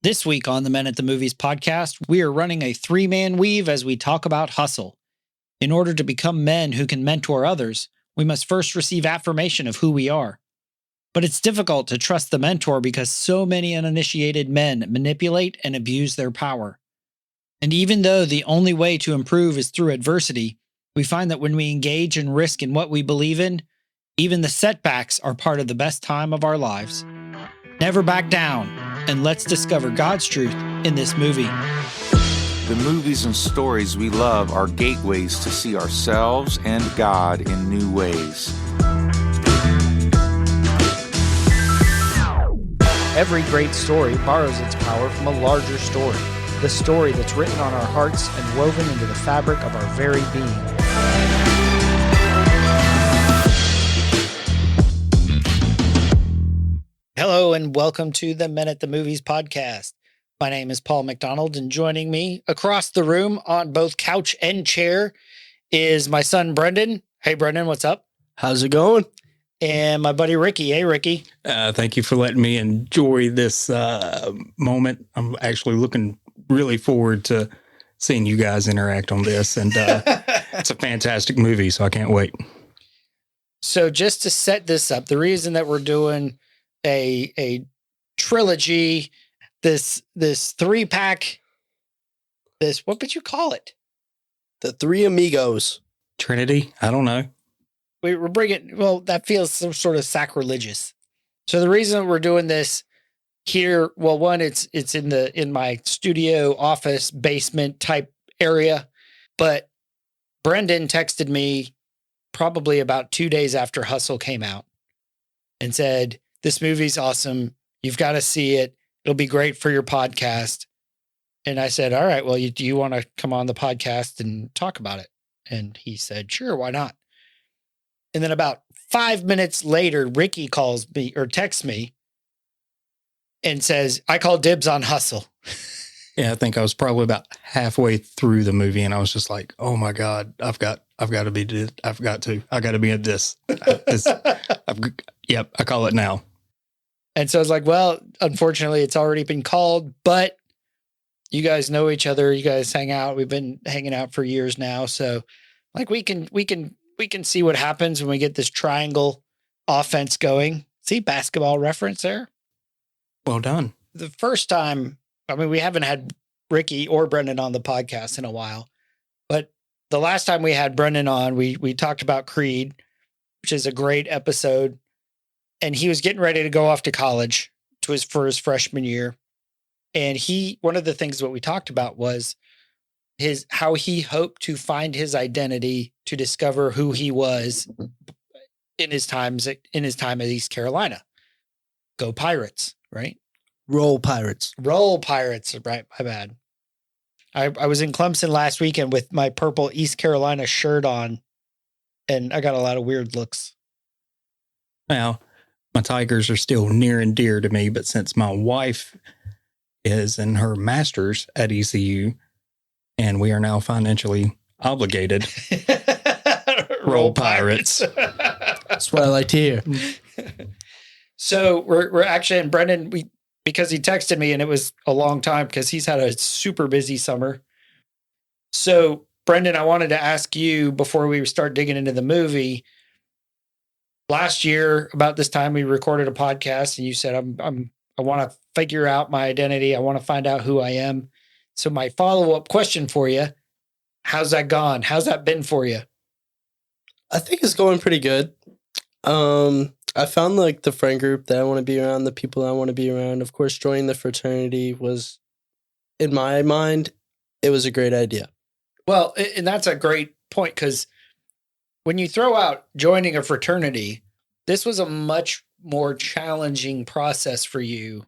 This week on the Men at the Movies podcast, we are running a three-man weave as we talk about hustle. In order to become men who can mentor others, we must first receive affirmation of who we are. But it's difficult to trust the mentor because so many uninitiated men manipulate and abuse their power. And even though the only way to improve is through adversity, we find that when we engage and risk in what we believe in, even the setbacks are part of the best time of our lives. Never back down, and let's discover God's truth in this movie. The movies and stories we love are gateways to see ourselves and God in new ways. Every great story borrows its power from a larger story, the story that's written on our hearts and woven into the fabric of our very being. Hello and welcome to the Men at the Movies podcast. My name is Paul McDonald, and joining me across the room on both couch and chair is my son, Brendan. Hey, Brendan, what's up? How's it going? And my buddy, Ricky. Hey, Ricky. Thank you for letting me enjoy this moment. I'm actually looking really forward to seeing you guys interact on this. And it's a fantastic movie, so I can't wait. So just to set this up, the reason that we're doing a trilogy, this three-pack, what would you call it? The Three Amigos. Trinity? I don't know. We're bringing, well, that feels some sort of sacrilegious. So the reason we're doing this here, well, one, it's in my studio office basement type area, but Brendan texted me probably about 2 days after Hustle came out and said, "This movie's awesome. You've got to see it. It'll be great for your podcast." And I said, "All right, well, do you want to come on the podcast and talk about it?" And he said, "Sure, why not?" And then about 5 minutes later, Ricky calls me or texts me and says, "I call dibs on Hustle." Yeah, I think I was probably about halfway through the movie, and I was just like, "Oh my God, I got to be at this." Yep, I call it now. And so I was like, well, unfortunately, it's already been called, but you guys know each other. You guys hang out. We've been hanging out for years now. So like we can see what happens when we get this triangle offense going. See, basketball reference there. Well done. The first time, I mean, we haven't had Ricky or Brendan on the podcast in a while, but the last time we had Brendan on, we talked about Creed, which is a great episode. And he was getting ready to go off to college for his freshman year. And one of the things what we talked about was how he hoped to find his identity, to discover who he was in his time at East Carolina. Go Pirates, right? Roll Pirates. Roll Pirates, right? My bad. I was in Clemson last weekend with my purple East Carolina shirt on, and I got a lot of weird looks. Now, my Tigers are still near and dear to me, but since my wife is in her master's at ECU and we are now financially obligated, roll Pirates. That's what I like to hear. So we're actually, and Brendan, because he texted me and it was a long time because he's had a super busy summer. So Brendan, I wanted to ask you before we start digging into the movie. Last year, about this time, we recorded a podcast, and you said, "I want to figure out my identity. I want to find out who I am." So, my follow-up question for you: how's that gone? How's that been for you? I think it's going pretty good. I found like the friend group that I want to be around, the people I want to be around. Of course, joining the fraternity was, in my mind, it was a great idea. Well, and that's a great point because when you throw out joining a fraternity, this was a much more challenging process for you,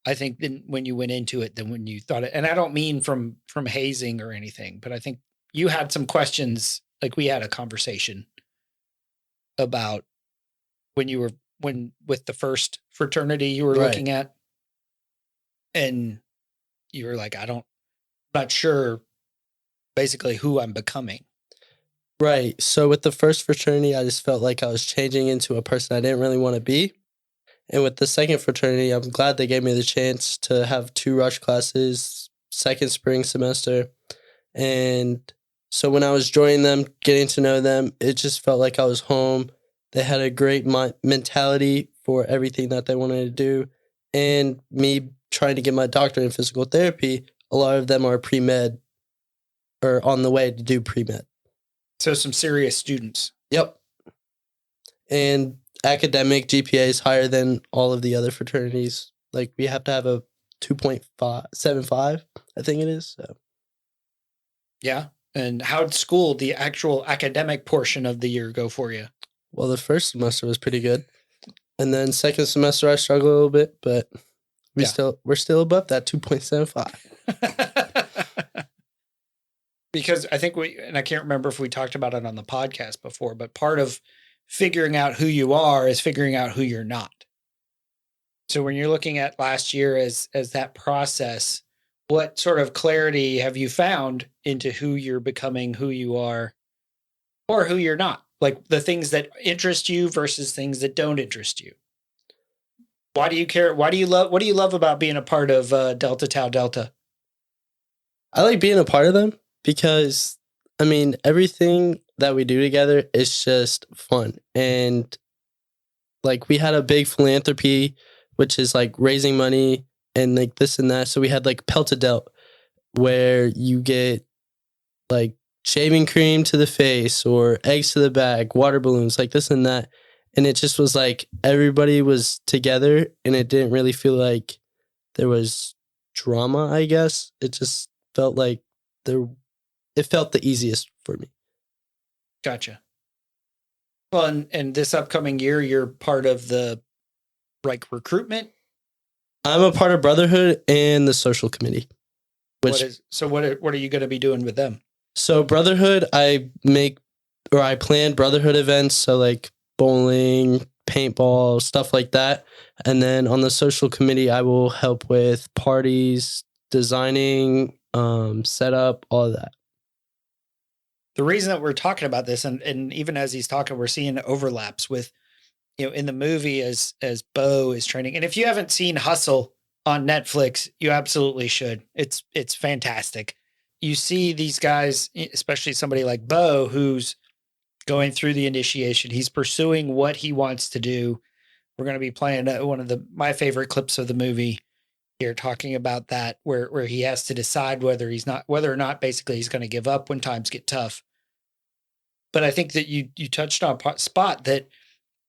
I think, than when you went into it than when you thought it. And I don't mean from hazing or anything, but I think you had some questions. Like we had a conversation about when with the first fraternity you were looking at, and you were like, not sure basically who I'm becoming. Right. So with the first fraternity, I just felt like I was changing into a person I didn't really want to be. And with the second fraternity, I'm glad they gave me the chance to have 2 rush classes, second spring semester. And so when I was joining them, getting to know them, it just felt like I was home. They had a great mentality for everything that they wanted to do. And me trying to get my doctorate in physical therapy, a lot of them are pre-med or on the way to do pre-med. So some serious students. Yep. And academic GPA is higher than all of the other fraternities. Like we have to have a 2.75, I think it is. So. Yeah. And how'd school, the actual academic portion of the year, go for you? Well, the first semester was pretty good. And then second semester I struggled a little bit, but we're still above that 2.75. Because I think and I can't remember if we talked about it on the podcast before, but part of figuring out who you are is figuring out who you're not. So when you're looking at last year as that process, what sort of clarity have you found into who you're becoming, who you are, or who you're not? Like the things that interest you versus things that don't interest you. Why do you care? What do you love about being a part of Delta Tau Delta? I like being a part of them because, I mean, everything that we do together is just fun. And like we had a big philanthropy, which is like raising money and like this and that. So we had like Peltadelt where you get like shaving cream to the face or eggs to the back, water balloons, like this and that. And it just was like everybody was together and it didn't really feel like there was drama, I guess. It just felt like it felt the easiest for me. Gotcha. Well, and this upcoming year, you're part of the like recruitment. I'm a part of Brotherhood and the social committee. What are you going to be doing with them? So Brotherhood, I plan Brotherhood events. So like bowling, paintball, stuff like that. And then on the social committee, I will help with parties, designing, setup, all of that. The reason that we're talking about this, and even as he's talking, we're seeing overlaps with, in the movie as Bo is training. And if you haven't seen Hustle on Netflix, you absolutely should. It's fantastic. You see these guys, especially somebody like Bo, who's going through the initiation. He's pursuing what he wants to do. We're going to be playing one of my favorite clips of the movie here, talking about that, where he has to decide whether or not basically he's going to give up when times get tough. But I think that you touched on a spot that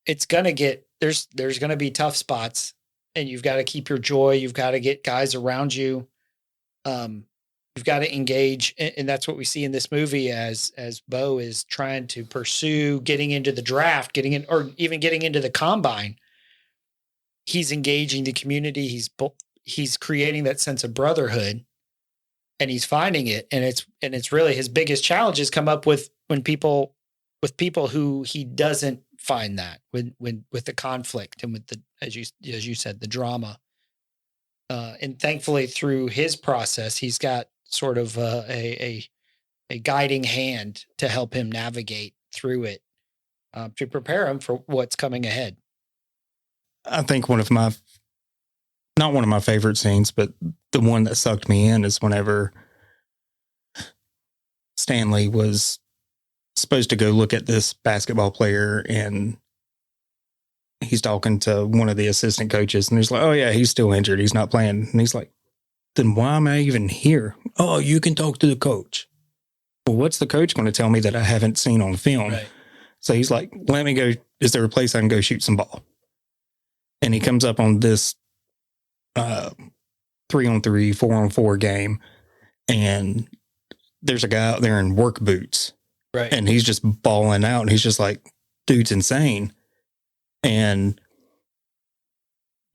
it's going to get, there's going to be tough spots, and you've got to keep your joy. You've got to get guys around you. You've got to engage. And that's what we see in this movie as Bo is trying to pursue getting into the draft, or even getting into the combine. He's engaging the community. He's creating that sense of brotherhood, and he's finding it. And it's really his biggest challenges come up with people who he doesn't find that with the conflict and with the, as you said, the drama. And thankfully through his process, he's got sort of a guiding hand to help him navigate through it, to prepare him for what's coming ahead. I think not one of my favorite scenes, but the one that sucked me in is whenever Stanley was supposed to go look at this basketball player, and he's talking to one of the assistant coaches, and he's like, "Oh yeah, he's still injured. He's not playing." And he's like, "Then why am I even here?" "Oh, you can talk to the coach." Well, what's the coach going to tell me that I haven't seen on film? Right. So he's like, "Let me go. Is there a place I can go shoot some ball?" And he comes up on this 3-on-3, 4-on-4 game, and there's a guy out there in work boots. Right. And he's just balling out, and he's just like, dude's insane. And,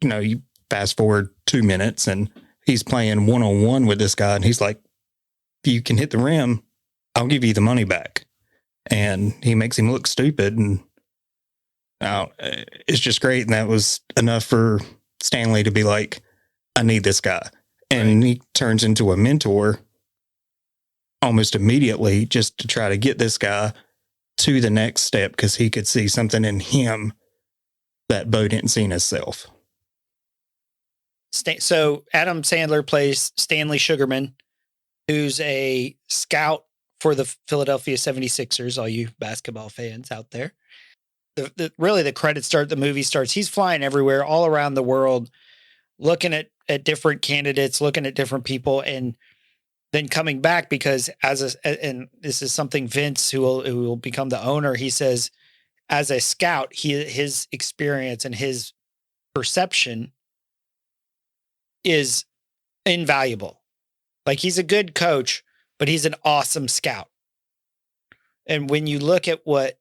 you fast forward 2 minutes, and he's playing one-on-one with this guy, and he's like, if you can hit the rim, I'll give you the money back. And he makes him look stupid, and it's just great. And that was enough for Stanley to be like, I need this guy. And he turns into a mentor almost immediately, just to try to get this guy to the next step, because he could see something in him that Bo didn't see in himself. So Adam Sandler plays Stanley Sugarman, who's a scout for the Philadelphia 76ers, all you basketball fans out there. Really, the credits start, the movie starts. He's flying everywhere, all around the world, looking at different candidates, looking at different people, and then coming back because and this is something Vince, who will become the owner, he says, as a scout, his experience and his perception is invaluable. Like, he's a good coach, but he's an awesome scout. And when you look at what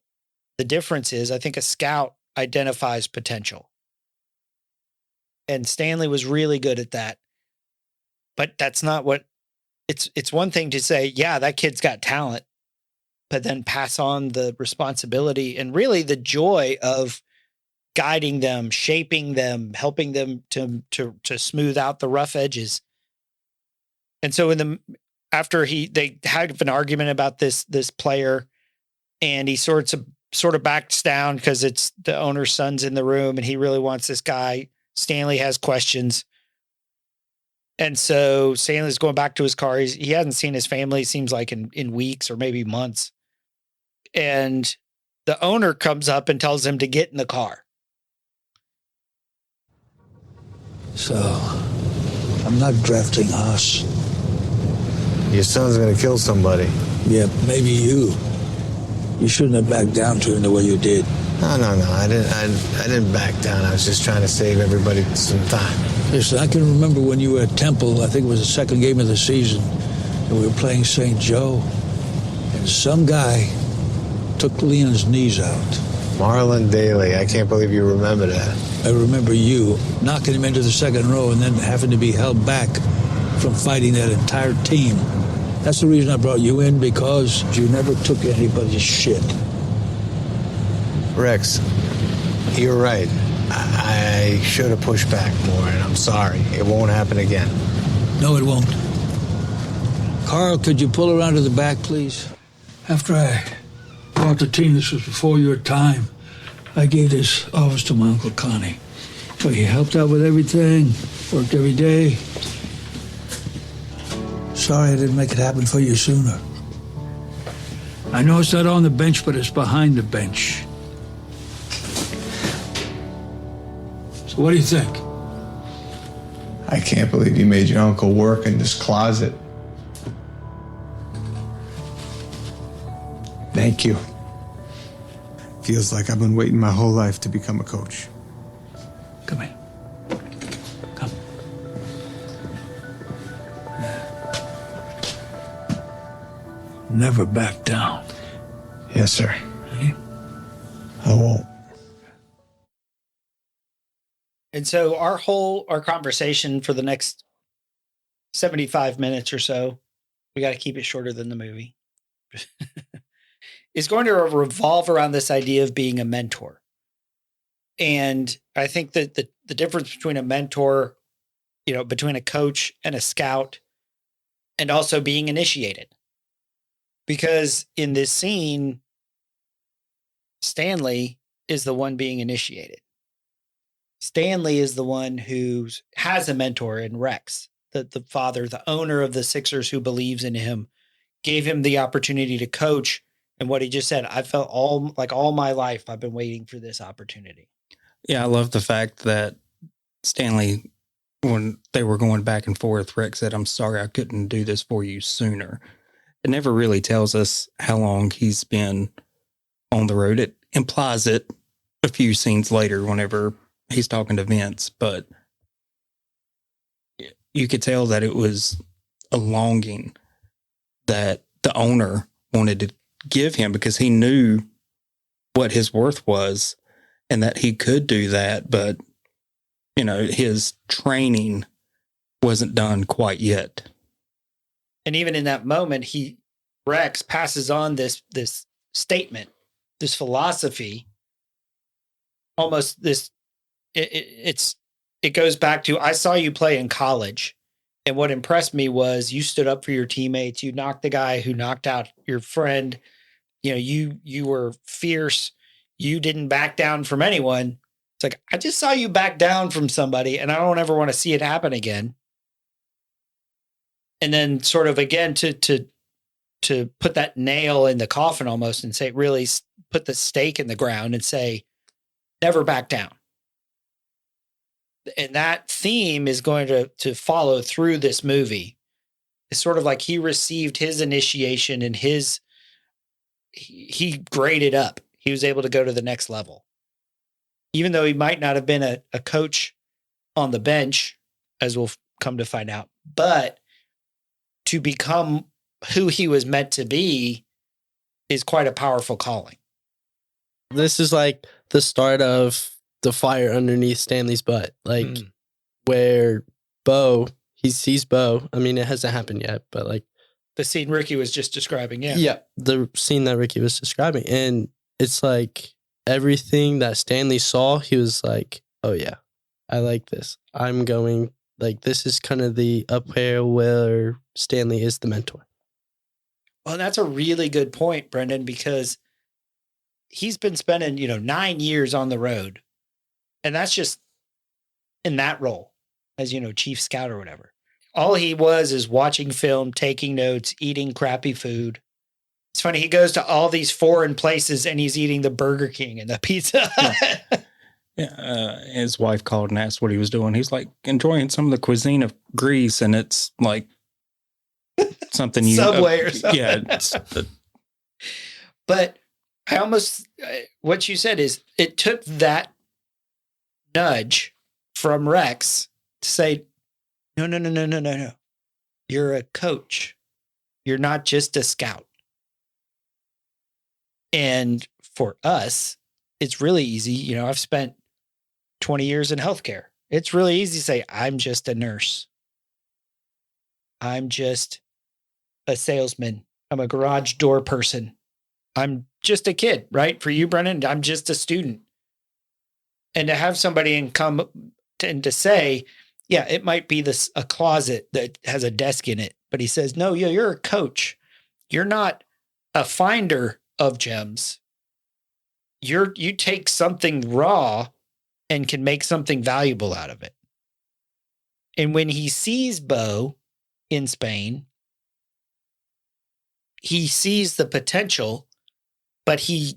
the difference is, I think a scout identifies potential. And Stanley was really good at that. But that's not what it's one thing to say, yeah, that kid's got talent, but then pass on the responsibility and really the joy of guiding them, shaping them, helping them to smooth out the rough edges. And so after they had an argument about this player, and he sort of backs down because it's the owner's son's in the room and he really wants this guy. Stanley has questions. And so Stanley's going back to his car. He hasn't seen his family, it seems like, in weeks or maybe months. And the owner comes up and tells him to get in the car. So, I'm not drafting us. Your son's gonna kill somebody. Yeah, maybe you. You shouldn't have backed down to him the way you did. No. I didn't back down. I was just trying to save everybody some time. Listen, I can remember when you were at Temple, I think it was the second game of the season, and we were playing St. Joe, and some guy took Leon's knees out. Marlon Daly, I can't believe you remember that. I remember you knocking him into the second row and then having to be held back from fighting that entire team. That's the reason I brought you in, because you never took anybody's shit. Rex, you're right. I should have pushed back more, and I'm sorry. It won't happen again. No, it won't. Carl, could you pull around to the back, please? After I brought the team, this was before your time, I gave this office to my Uncle Connie. So he helped out with everything, worked every day. Sorry I didn't make it happen for you sooner. I know it's not on the bench, but it's behind the bench. So what do you think? I can't believe you made your uncle work in this closet. Thank you. Feels like I've been waiting my whole life to become a coach. Come here. Come. Never back down. Yes, sir. Okay? I won't. And so our conversation for the next 75 minutes or so, we got to keep it shorter than the movie, is going to revolve around this idea of being a mentor. And I think that the difference between a mentor, between a coach and a scout, and also being initiated. Because in this scene, Stanley is the one being initiated. Stanley is the one who has a mentor in Rex, the father, the owner of the Sixers, who believes in him, gave him the opportunity to coach. And what he just said, I felt all my life, I've been waiting for this opportunity. Yeah, I love the fact that Stanley, when they were going back and forth, Rex said, "I'm sorry I couldn't do this for you sooner." It never really tells us how long he's been on the road. It implies it a few scenes later whenever he's talking to Vince, but you could tell that it was a longing that the owner wanted to give him, because he knew what his worth was and that he could do that, but his training wasn't done quite yet. And even in that moment, Rex passes on this statement, this philosophy, almost this. It goes back to, I saw you play in college, and what impressed me was you stood up for your teammates. You knocked the guy who knocked out your friend. You were fierce. You didn't back down from anyone. It's like, I just saw you back down from somebody and I don't ever want to see it happen again. And then sort of again to put that nail in the coffin almost and say, really put the stake in the ground and say, never back down. And that theme is going to follow through this movie. It's sort of like he received his initiation and he graded up. He was able to go to the next level. Even though he might not have been a coach on the bench, as we'll come to find out, but to become who he was meant to be is quite a powerful calling. This is like the start of the fire underneath Stanley's butt, like where Bo, he sees Bo. I mean, it hasn't happened yet, but like the scene Ricky was just describing. Yeah. Yeah. The scene that Ricky was describing. And it's like everything that Stanley saw, he was like, oh yeah, I like this. I'm going, like, this is kind of the uphill where Stanley is the mentor. Well, that's a really good point, Brendan, because he's been spending, 9 years on the road. And that's just in that role as, chief scout or whatever. All he was is watching film, taking notes, eating crappy food. It's funny. He goes to all these foreign places and he's eating the Burger King and the Pizza Hut. His wife called and asked what he was doing. He's like enjoying some of the cuisine of Greece, and it's like something you Subway or something. Yeah. But I almost, what you said is it took that nudge from Rex to say, no. You're a coach. You're not just a scout. And for us, it's really easy. I've spent 20 years in healthcare. It's really easy to say, I'm just a nurse. I'm just a salesman. I'm a garage door person. I'm just a kid, right? For you, Brennan, I'm just a student. And to have somebody come and to say, yeah, it might be a closet that has a desk in it, but he says, no, you're a coach. You're not a finder of gems. You take something raw and can make something valuable out of it. And when he sees Bo in Spain, he sees the potential, but he's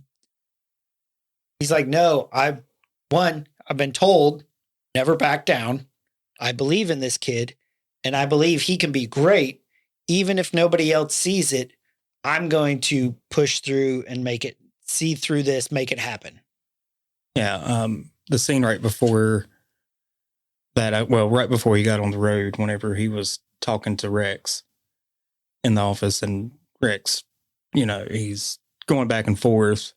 like, no, I've been told never back down. I believe in this kid and I believe he can be great. Even if nobody else sees it, I'm going to push through and see through this, make it happen. Yeah. The scene right before that, right before he got on the road, whenever he was talking to Rex in the office, and Rex, he's going back and forth.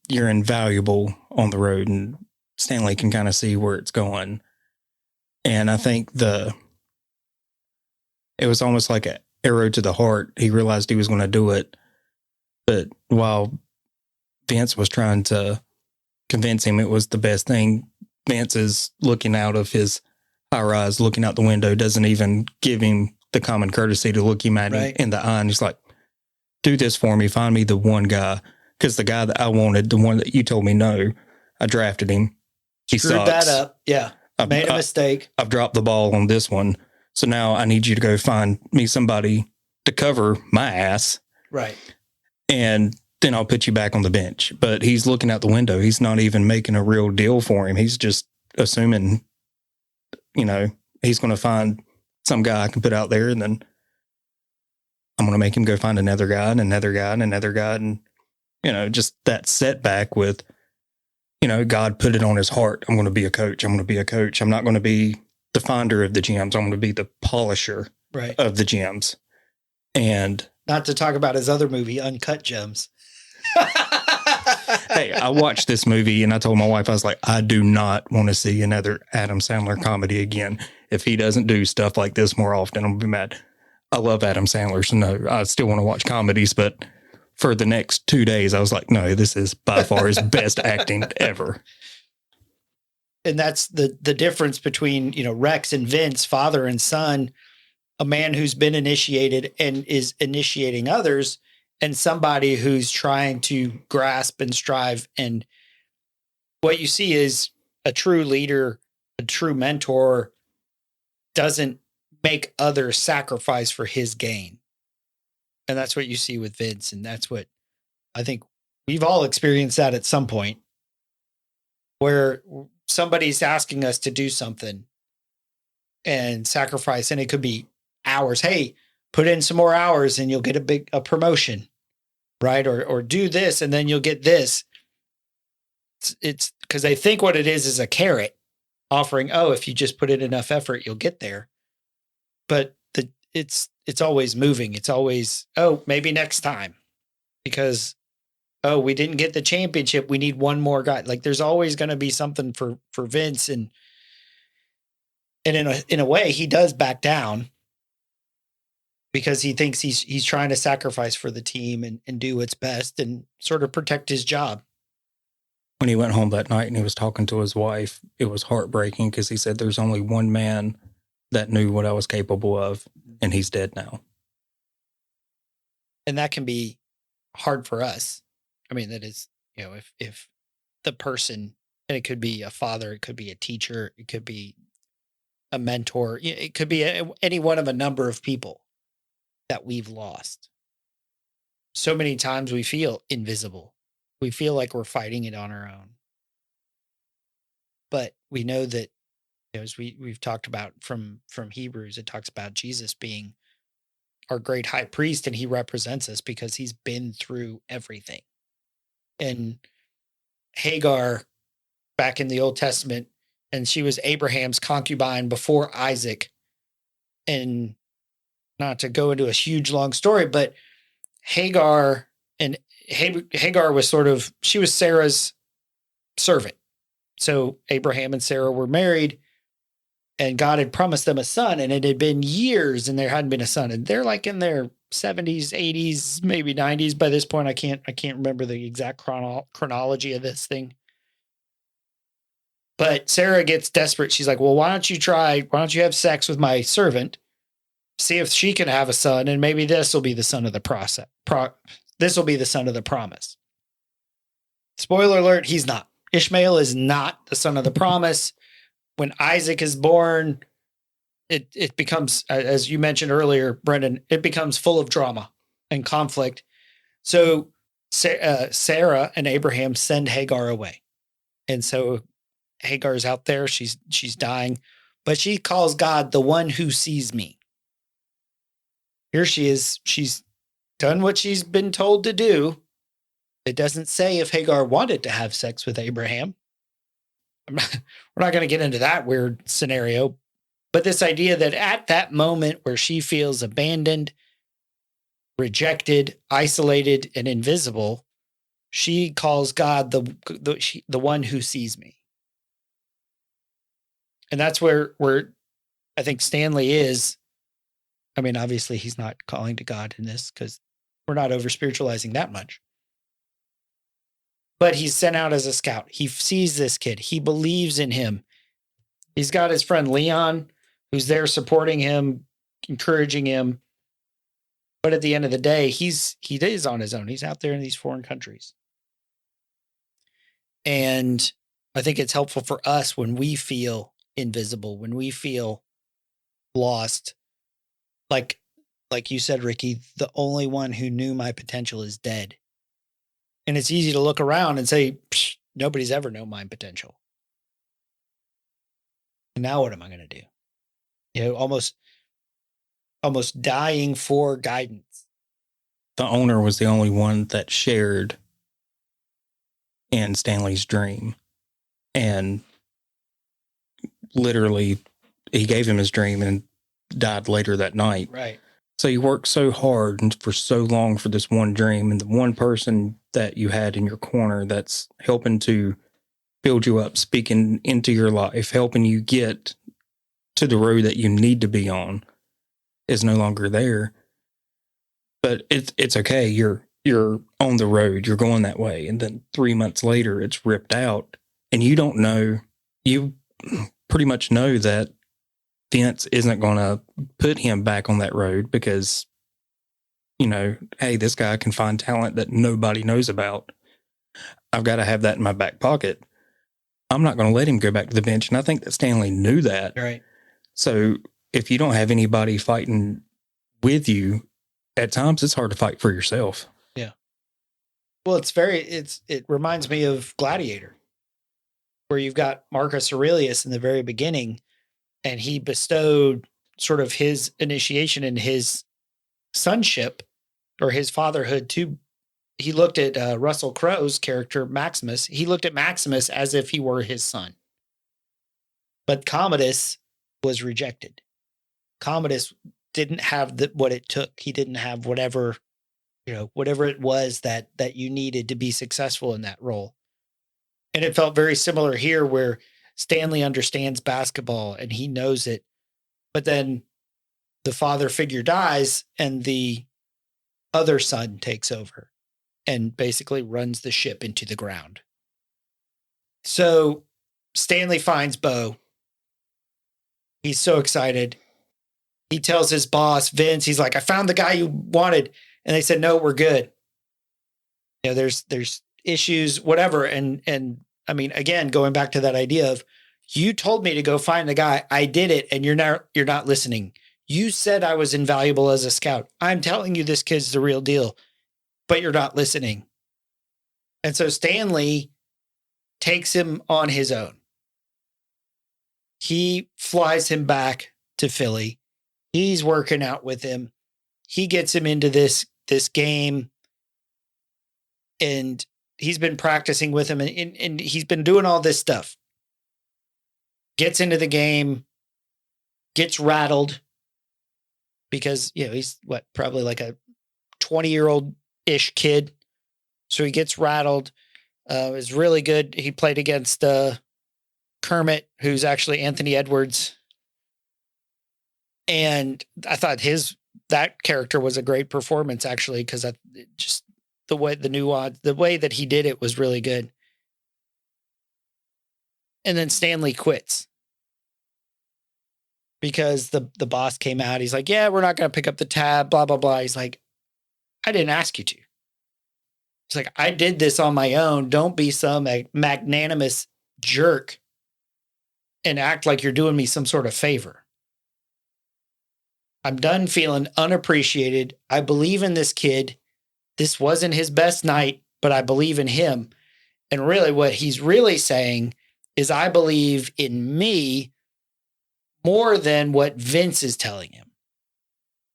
You're invaluable on the road, and Stanley can kind of see where it's going. And I think it was almost like an arrow to the heart. He realized he was going to do it. But while Vince was trying to convince him it was the best thing, Vince is looking out of his high rise, looking out the window, doesn't even give him the common courtesy to look him at him in the eye. And he's like, do this for me. Find me the one guy. Because the guy that I wanted, the one that you told me no, I drafted him. He screwed sucks. that up. Yeah. Made a mistake. I've dropped the ball on this one. So now I need you to go find me somebody to cover my ass. Right. And then I'll put you back on the bench. But he's looking out the window. He's not even making a real deal for him. He's just assuming, he's going to find some guy I can put out there, and then I'm going to make him go find another guy and another guy and another guy. And, just that setback with, God put it on his heart. I'm going to be a coach. I'm going to be a coach. I'm not going to be the finder of the gems. I'm going to be the polisher of the gems. And not to talk about his other movie, Uncut Gems. Hey, I watched this movie and I told my wife, I was like, I do not want to see another Adam Sandler comedy again. If he doesn't do stuff like this more often, I'm going to be mad. I love Adam Sandler, so no, I still want to watch comedies, but for the next 2 days, I was like, no, this is by far his best acting ever. And that's the difference between, Rex and Vince, father and son, a man who's been initiated and is initiating others, and somebody who's trying to grasp and strive and what you see is a true leader, a true mentor doesn't make others sacrifice for his gain. And that's what you see with Vince. And that's what I think we've all experienced that at some point, where somebody's asking us to do something and sacrifice. And it could be hours. Hey, put in some more hours and you'll get a promotion, right? Or do this and then you'll get this. It's because they think what it is a carrot offering, oh, if you just put in enough effort, you'll get there. But it's always moving. It's always, oh, maybe next time, because, oh, we didn't get the championship. We need one more guy. Like there's always going to be something for Vince. And in a way he does back down because he thinks he's trying to sacrifice for the team and do what's best and sort of protect his job. When he went home that night and he was talking to his wife, it was heartbreaking because he said, there's only one man that knew what I was capable of, and he's dead now. And that can be hard for us. I mean, that is, if the person, and it could be a father, it could be a teacher, it could be a mentor, it could be any one of a number of people that we've lost. So many times we feel invisible. We feel like we're fighting it on our own. But we know that, as we've talked about from Hebrews, it talks about Jesus being our great high priest, and he represents us because he's been through everything. And Hagar, back in the Old Testament, and she was Abraham's concubine before Isaac. And not to go into a huge long story, but Hagar was she was Sarah's servant. So Abraham and Sarah were married, and God had promised them a son, and it had been years and there hadn't been a son. And they're like in their 70s, 80s, maybe 90s by this point. I can't remember the exact chronology of this thing. But Sarah gets desperate. She's like, well, why don't you have sex with my servant? See if she can have a son, and maybe this will be the son of the process. This will be the son of the promise. Spoiler alert, he's not. Ishmael is not the son of the promise. When Isaac is born, it becomes, as you mentioned earlier, Brendan, it becomes full of drama and conflict. So Sarah and Abraham send Hagar away. And so Hagar's out there, she's dying, but she calls God the one who sees me. Here she is. She's done what she's been told to do. It doesn't say if Hagar wanted to have sex with Abraham. We're not going to get into that weird scenario, but this idea that at that moment where she feels abandoned, rejected, isolated, and invisible, she calls God the one who sees me. And that's where I think Stanley is. I mean, obviously he's not calling to God in this because we're not over spiritualizing that much. But he's sent out as a scout. He sees this kid. He believes in him. He's got his friend Leon, who's there supporting him, encouraging him. But at the end of the day, he is on his own. He's out there in these foreign countries. And I think it's helpful for us when we feel invisible, when we feel lost. Like you said, Ricky, the only one who knew my potential is dead. And it's easy to look around and say, nobody's ever known my potential. And now what am I going to do? Almost dying for guidance. The owner was the only one that shared in Stanley's dream. And literally, he gave him his dream and died later that night. Right. So you worked so hard and for so long for this one dream, and the one person that you had in your corner that's helping to build you up, speaking into your life, helping you get to the road that you need to be on is no longer there. But it's okay. You're on the road. You're going that way. And then 3 months later, it's ripped out. And you don't know. You pretty much know that Vince isn't going to put him back on that road because, hey, this guy can find talent that nobody knows about. I've got to have that in my back pocket. I'm not going to let him go back to the bench. And I think that Stanley knew that. Right. So if you don't have anybody fighting with you, at times it's hard to fight for yourself. Yeah. Well, it reminds me of Gladiator, where you've got Marcus Aurelius in the very beginning, and he bestowed sort of his initiation and his sonship or his fatherhood to, he looked at Russell Crowe's character, Maximus. He looked at Maximus as if he were his son. But Commodus was rejected. Commodus didn't have what it took. He didn't have whatever it was that you needed to be successful in that role. And it felt very similar here, where Stanley understands basketball and he knows it, but then the father figure dies and the other son takes over and basically runs the ship into the ground. So Stanley finds Bo. He's so excited. He tells his boss, Vince, he's like, I found the guy you wanted. And they said, no, we're good. You know, there's issues, whatever. And I mean, again, going back to that idea of, you told me to go find the guy. I did it. And you're not listening. You said I was invaluable as a scout. I'm telling you, this kid's the real deal, but you're not listening. And so Stanley takes him on his own. He flies him back to Philly. He's working out with him. He gets him into this game, and he's been practicing with him, and he's been doing all this stuff. Gets into the game, gets rattled because, he's probably like a 20-year-old-ish kid. So he gets rattled. Is really good. He played against Kermit, who's actually Anthony Edwards. And I thought that character was a great performance, actually, because just the way that he did it was really good. And then Stanley quits because the boss came out. He's like, yeah, we're not going to pick up the tab, blah, blah, blah. He's like, I didn't ask you to. It's like, I did this on my own. Don't be some magnanimous jerk and act like you're doing me some sort of favor. I'm done feeling unappreciated. I believe in this kid. This wasn't his best night, but I believe in him. And really what he's really saying is, I believe in me more than what Vince is telling him.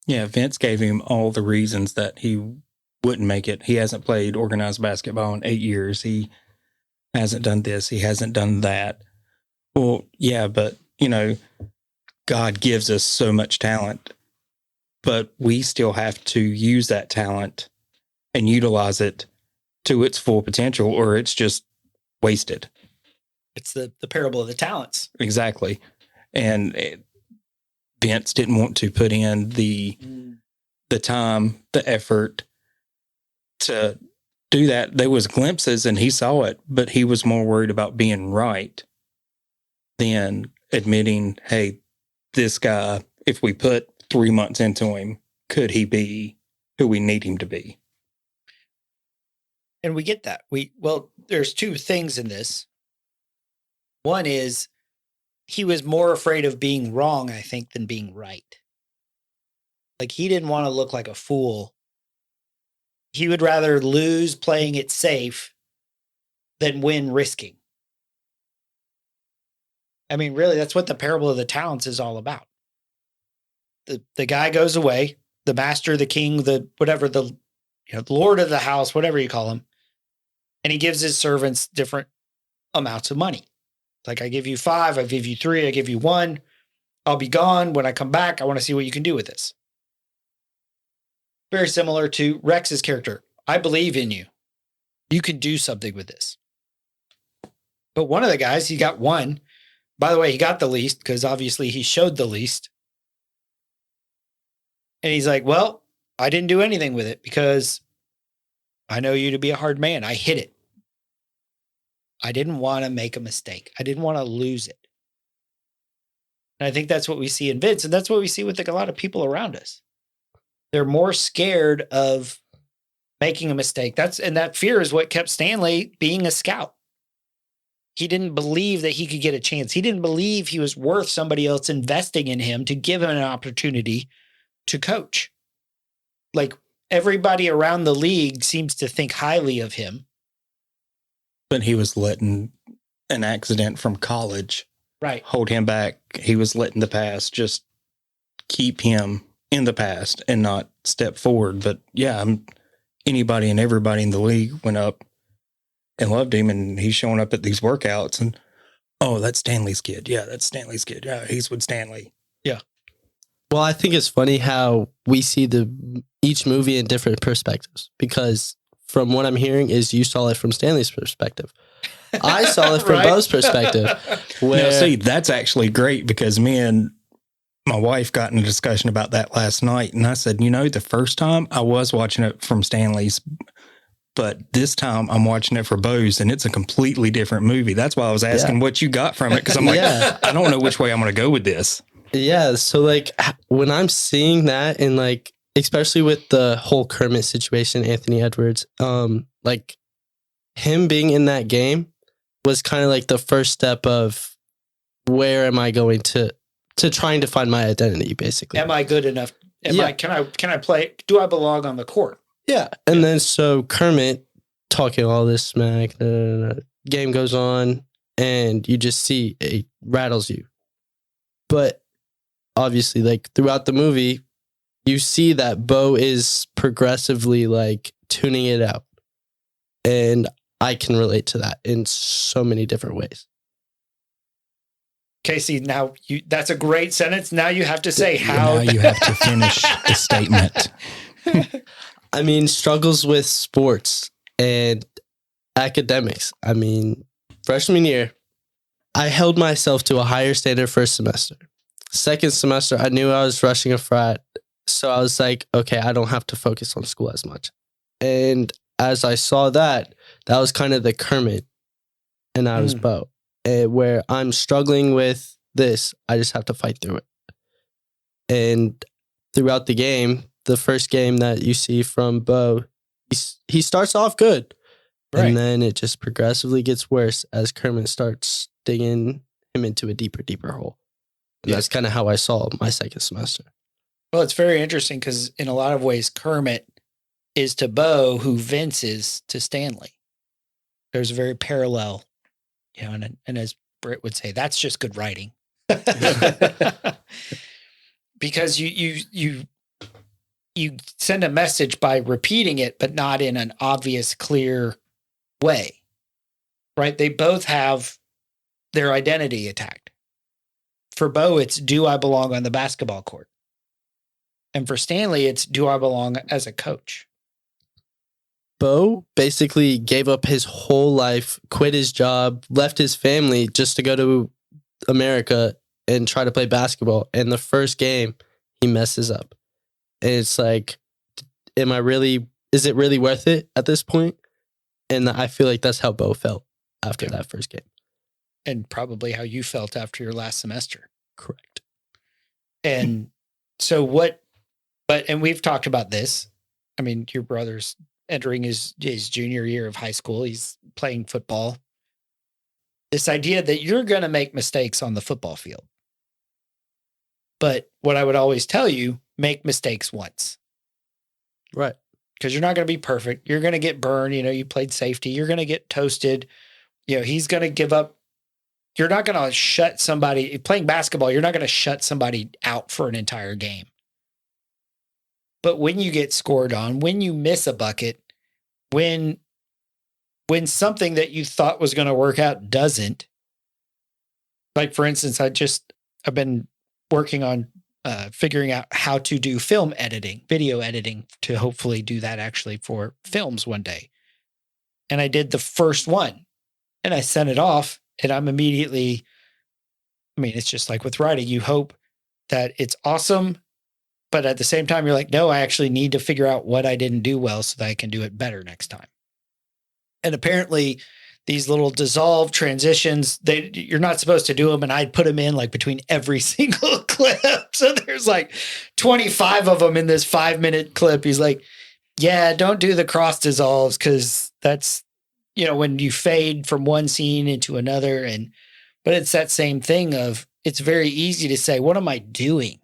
Yeah, Vince gave him all the reasons that he wouldn't make it. He hasn't played organized basketball in 8 years. He hasn't done this. He hasn't done that. Well, yeah, but, God gives us so much talent, but we still have to use that talent and utilize it to its full potential, or it's just wasted. It's the parable of the talents. Exactly. And Vince didn't want to put in the time, the effort to do that. There was glimpses and he saw it, but he was more worried about being right than admitting, hey, this guy, if we put 3 months into him, could he be who we need him to be? And we get that. There's two things in this. One is, he was more afraid of being wrong, I think, than being right. Like, he didn't want to look like a fool. He would rather lose playing it safe than win risking. I mean, really, that's what the parable of the talents is all about. The guy goes away, the master, the king, the whatever, the lord of the house, whatever you call him, and he gives his servants different amounts of money. Like, I give you 5, I give you 3, I give you 1. I'll be gone. When I come back, I want to see what you can do with this. Very similar to Rex's character. I believe in you. You can do something with this. But one of the guys, he got 1. By the way, he got the least because obviously he showed the least. And he's like, well, I didn't do anything with it because I know you to be a hard man. I hid it. I didn't want to make a mistake. I didn't want to lose it. And I think that's what we see in Vince. And that's what we see with a lot of people around us. They're more scared of making a mistake. And that fear is what kept Stanley being a scout. He didn't believe that he could get a chance. He didn't believe he was worth somebody else investing in him to give him an opportunity to coach. Like, everybody around the league seems to think highly of him. But he was letting an accident from college hold him back. He was letting the past just keep him in the past and not step forward. But yeah, anybody and everybody in the league went up and loved him, and he's showing up at these workouts and, oh, that's Stanley's kid. Yeah, that's Stanley's kid. Yeah, he's with Stanley. Yeah. Well, I think it's funny how we see each movie in different perspectives, because from what I'm hearing is you saw it from Stanley's perspective. I saw it from Bo's perspective. Now, see, that's actually great, because me and my wife got in a discussion about that last night. And I said, the first time I was watching it from Stanley's, but this time I'm watching it for Bo's, and it's a completely different movie. That's why I was asking what you got from it, because I'm like, I don't know which way I'm going to go with this. Yeah. So like when I'm seeing that, and like, especially with the whole Kermit situation, Anthony Edwards, like him being in that game was kind of like the first step of where am I going to trying to find my identity, basically. Am I good enough? Can I play? Do I belong on the court? Yeah. And then so Kermit talking all this smack, game goes on, and you just see it rattles you. But obviously, like throughout the movie, you see that Bo is progressively like tuning it out. And I can relate to that in so many different ways. Casey, now that's a great sentence. Now you have to say how. Now you have to finish the statement. I mean, struggles with sports and academics. I mean, freshman year, I held myself to a higher standard first semester. Second semester, I knew I was rushing a frat. So I was like, okay, I don't have to focus on school as much. And as I saw that was kind of the Kermit, and I was Bo. Where I'm struggling with this, I just have to fight through it. And throughout the game, the first game that you see from Bo, he starts off good. Right. And then it just progressively gets worse as Kermit starts digging him into a deeper hole. And that's kind of how I saw my second semester. Well, it's very interesting because in a lot of ways, Kermit is to Bo who Vince is to Stanley. There's a very parallel, and as Britt would say, that's just good writing. Because you send a message by repeating it, but not in an obvious, clear way, right? They both have their identity attacked. For Bo, it's, do I belong on the basketball court? And for Stanley, it's, do I belong as a coach? Bo basically gave up his whole life, quit his job, left his family just to go to America and try to play basketball. And the first game, he messes up. And it's like, is it really worth it at this point? And I feel like that's how Bo felt after that first game. And probably how you felt after your last semester. Correct. And so and we've talked about this. I mean, your brother's entering his junior year of high school. He's playing football. This idea that you're going to make mistakes on the football field. But what I would always tell you, make mistakes once. Right. Because you're not going to be perfect. You're going to get burned. You played safety. You're going to get toasted. He's going to give up. You're not going to shut somebody, playing basketball, you're not going to shut somebody out for an entire game. But when you get scored on, when you miss a bucket, when something that you thought was going to work out doesn't, like for instance, I've been working on figuring out how to do film editing, video editing, to hopefully do that actually for films one day. And I did the first one and I sent it off, and I'm immediately, it's just like with writing, you hope that it's awesome. But at the same time, you're like, no, I actually need to figure out what I didn't do well so that I can do it better next time. And apparently these little dissolve transitions, you're not supposed to do them. And I'd put them in like between every single clip. So there's like 25 of them in this 5-minute clip. He's like, yeah, don't do the cross dissolves because that's when you fade from one scene into another, but it's that same thing of, it's very easy to say, what am I doing?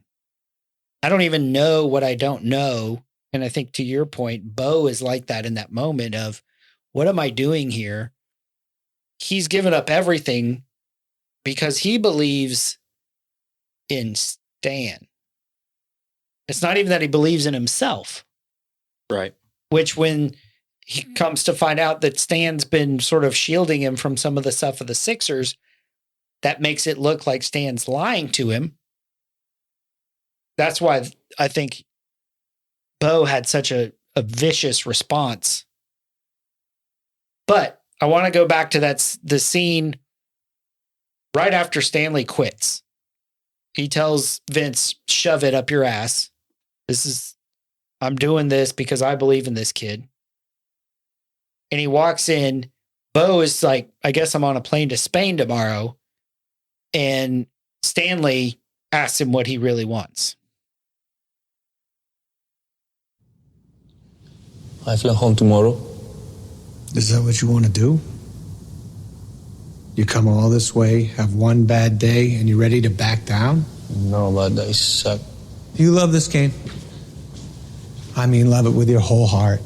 I don't even know what I don't know. And I think to your point, Bo is like that in that moment of, what am I doing here? He's given up everything because he believes in Stan. It's not even that he believes in himself. Right. Which, when he comes to find out that Stan's been sort of shielding him from some of the stuff of the Sixers, that makes it look like Stan's lying to him. That's why I think Bo had such a vicious response. But I want to go back to the scene right after Stanley quits. He tells Vince, shove it up your ass. I'm doing this because I believe in this kid. And he walks in. Bo is like, I guess I'm on a plane to Spain tomorrow. And Stanley asks him what he really wants. I fly home tomorrow. Is that what you want to do? You come all this way, have one bad day, and you're ready to back down? No, but they suck. You love this game. I mean, love it with your whole heart.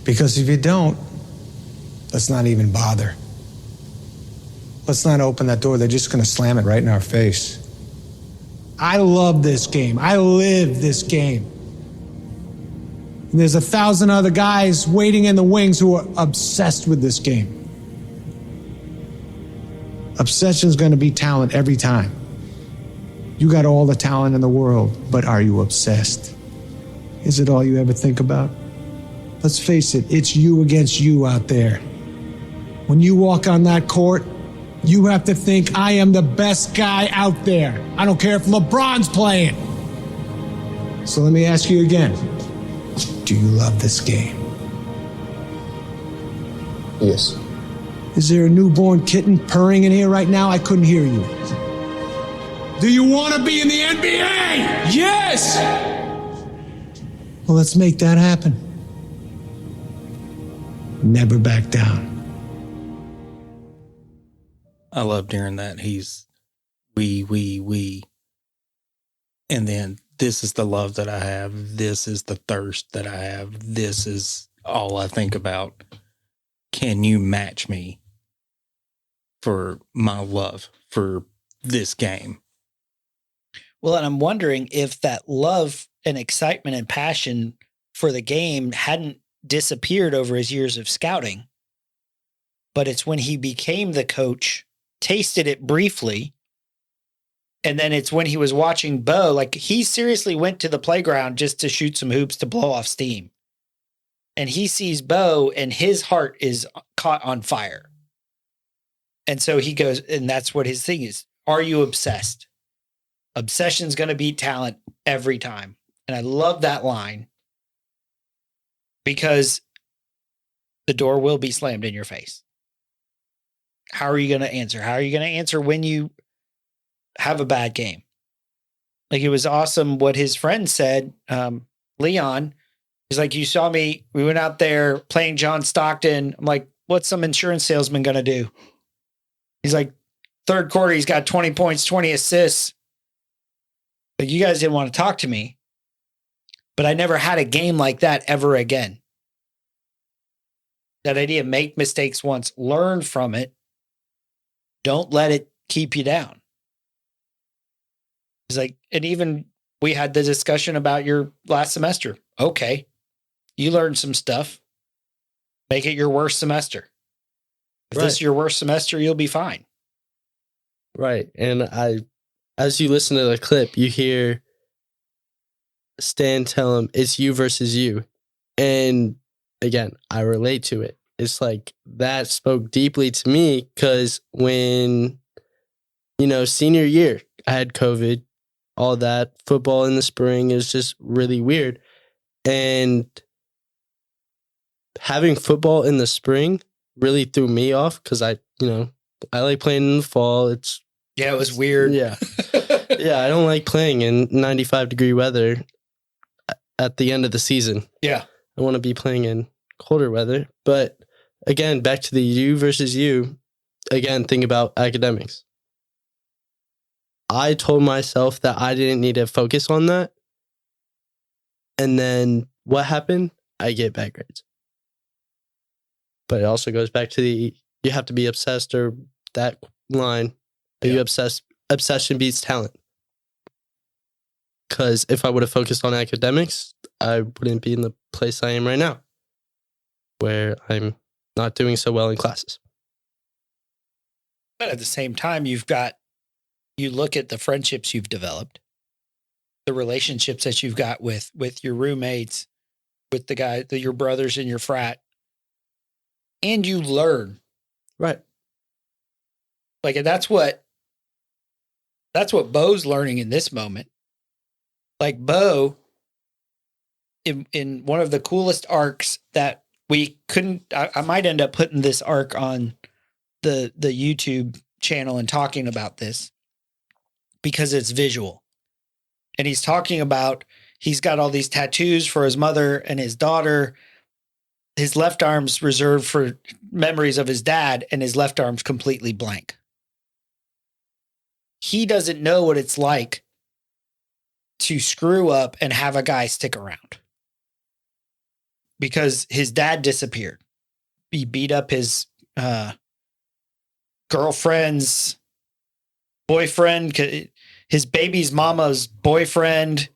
Because if you don't, let's not even bother. Let's not open that door. They're just going to slam it right in our face. I love this game. I live this game. And there's 1,000 other guys waiting in the wings who are obsessed with this game. Obsession's going to be talent every time. You got all the talent in the world, but are you obsessed? Is it all you ever think about? Let's face it, it's you against you out there. When you walk on that court, you have to think, I am the best guy out there. I don't care if LeBron's playing. So let me ask you again. Do you love this game? Yes. Is there a newborn kitten purring in here right now? I couldn't hear you. Do you want to be in the NBA? Yes! Well, let's make that happen. Never back down. I loved hearing that. He's we. And then, this is the love that I have. This is the thirst that I have. This is all I think about. Can you match me for my love for this game? Well, and I'm wondering if that love and excitement and passion for the game hadn't disappeared over his years of scouting. But it's when he became the coach, tasted it briefly, and then it's when he was watching Bo, like he seriously went to the playground just to shoot some hoops to blow off steam. And he sees Bo and his heart is caught on fire. And so he goes, and that's what his thing is. Are you obsessed? Obsession's going to beat talent every time. And I love that line because the door will be slammed in your face. How are you going to answer? How are you going to answer when you have a bad game? Like, it was awesome what his friend said. Leon, he's like, you saw me. We went out there playing John Stockton. I'm like, what's some insurance salesman going to do? He's like, third quarter, he's got 20 points, 20 assists. But you guys didn't want to talk to me. But I never had a game like that ever again. That idea, make mistakes once, learn from it. Don't let it keep you down. It's like, and even we had the discussion about your last semester. Okay, you learned some stuff. Make it your worst semester. If this is your worst semester, you'll be fine. Right. And as you listen to the clip, you hear Stan tell him, it's you versus you. And again, I relate to it. It's like that spoke deeply to me because when, senior year, I had COVID, all that, football in the spring is just really weird. And having football in the spring really threw me off because I like playing in the fall. It was weird. Yeah. Yeah, I don't like playing in 95-degree weather at the end of the season. Yeah. I want to be playing in colder weather. But again, back to the you versus you. Again, think about academics. I told myself that I didn't need to focus on that. And then what happened? I get bad grades. But it also goes back to you have to be obsessed, or that line. Are you obsessed? Obsession beats talent. Because if I would have focused on academics, I wouldn't be in the place I am right now, where I'm not doing so well in classes. But at the same time, you look at the friendships you've developed, the relationships that you've got with your roommates, with your brothers in your frat, and you learn. Right. Like, that's what Bo's learning in this moment. Like, Bo, in one of the coolest arcs that we couldn't, I might end up putting this arc on the YouTube channel and talking about this because it's visual. And he's talking about, he's got all these tattoos for his mother and his daughter. His left arm's reserved for memories of his dad, and his left arm's completely blank. He doesn't know what it's like to screw up and have a guy stick around because his dad disappeared. He beat up his girlfriend's boyfriend, his baby's mama's boyfriend,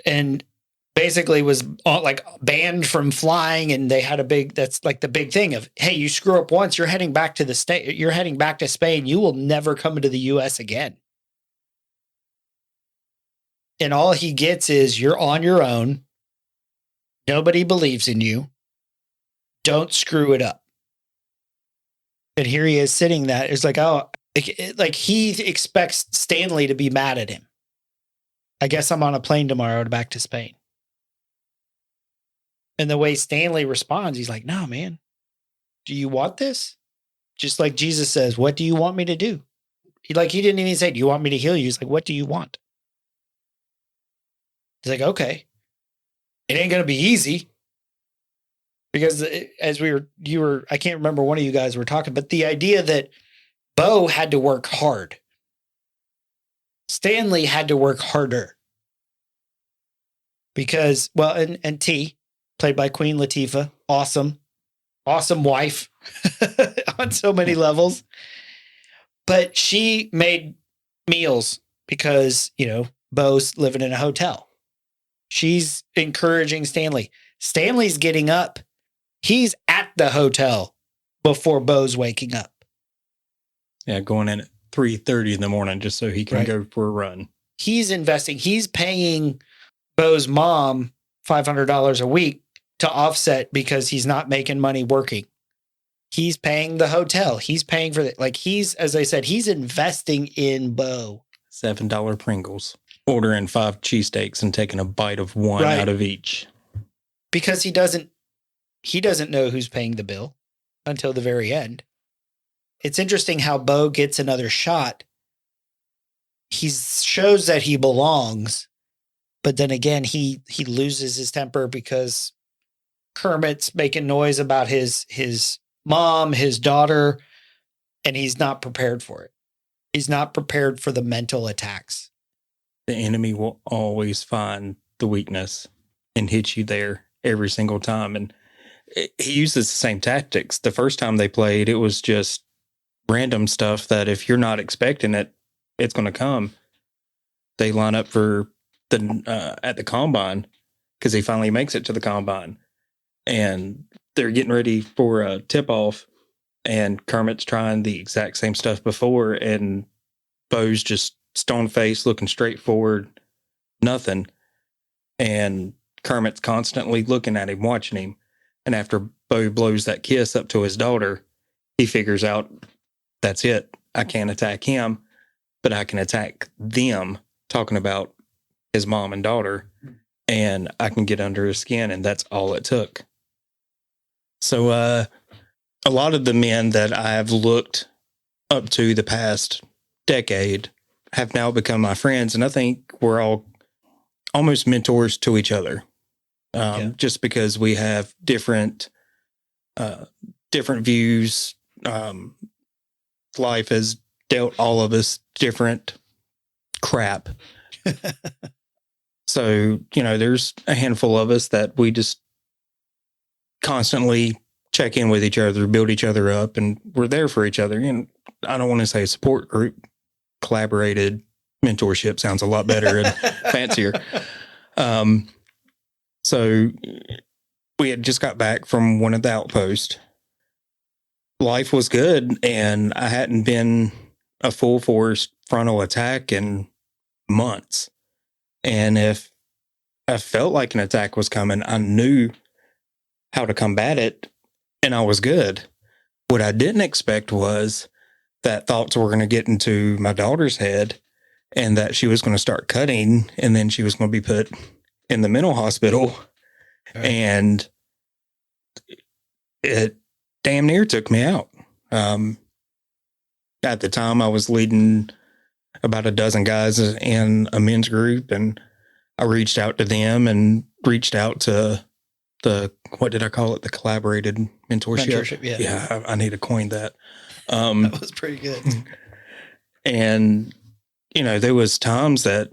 and basically was like banned from flying. And they had that's like the big thing of, hey, you screw up once, you're heading back to you're heading back to Spain. You will never come into the US again. And all he gets is, you're on your own. Nobody believes in you. Don't screw it up. And here he is sitting that. It's like, oh, like he expects Stanley to be mad at him. I guess I'm on a plane tomorrow back to Spain. And the way Stanley responds, he's like, no, man, do you want this? Just like Jesus says, what do you want me to do? He didn't even say, do you want me to heal you? He's like, what do you want? He's like, okay, it ain't going to be easy. Because as I can't remember, one of you guys were talking, but the idea that Bo had to work hard. Stanley had to work harder. Because, well, and T, played by Queen Latifah, awesome wife on so many levels. But she made meals because, Bo's living in a hotel. She's encouraging Stanley. Stanley's getting up. He's at the hotel before Bo's waking up. Yeah, going in at 3:30 in the morning just so he can go for a run. He's investing. He's paying Bo's mom $500 a week to offset because he's not making money working. He's paying the hotel. He's paying for as I said, he's investing in Bo. $7 Pringles. Ordering 5 cheesesteaks and taking a bite of one out of each. Because he doesn't know who's paying the bill until the very end. It's interesting how Bo gets another shot. He shows that he belongs, but then again, he loses his temper because Kermit's making noise about his mom, his daughter, and he's not prepared for it. He's not prepared for the mental attacks. The enemy will always find the weakness and hit you there every single time. And he uses the same tactics. The first time they played, it was just random stuff that if you're not expecting it, it's going to come. They line up for at the combine because he finally makes it to the combine. And they're getting ready for a tip-off. And Kermit's trying the exact same stuff before. And Bo's just stone-faced, looking straight forward, nothing. And Kermit's constantly looking at him, watching him. And after Bo blows that kiss up to his daughter, he figures out, that's it. I can't attack him, but I can attack them, talking about his mom and daughter, and I can get under his skin, and that's all it took. So a lot of the men that I have looked up to the past decade have now become my friends, and I think we're all almost mentors to each other. Just because we have different different views. Life has dealt all of us different crap. So, there's a handful of us that we just constantly check in with each other, build each other up, and we're there for each other. I don't want to say a support group. Collaborated mentorship sounds a lot better and fancier. So we had just got back from one of the outposts. Life was good, and I hadn't been a full force frontal attack in months. And if I felt like an attack was coming, I knew how to combat it, and I was good. What I didn't expect was that thoughts were going to get into my daughter's head, and that she was going to start cutting, and then she was going to be put in the mental hospital. Right. And it damn near took me out. At the time, I was leading about a dozen guys in a men's group, and I reached out to them and reached out to what did I call it? The collaborated mentorship. Yeah, I need to coin that. That was pretty good. And, there was times that,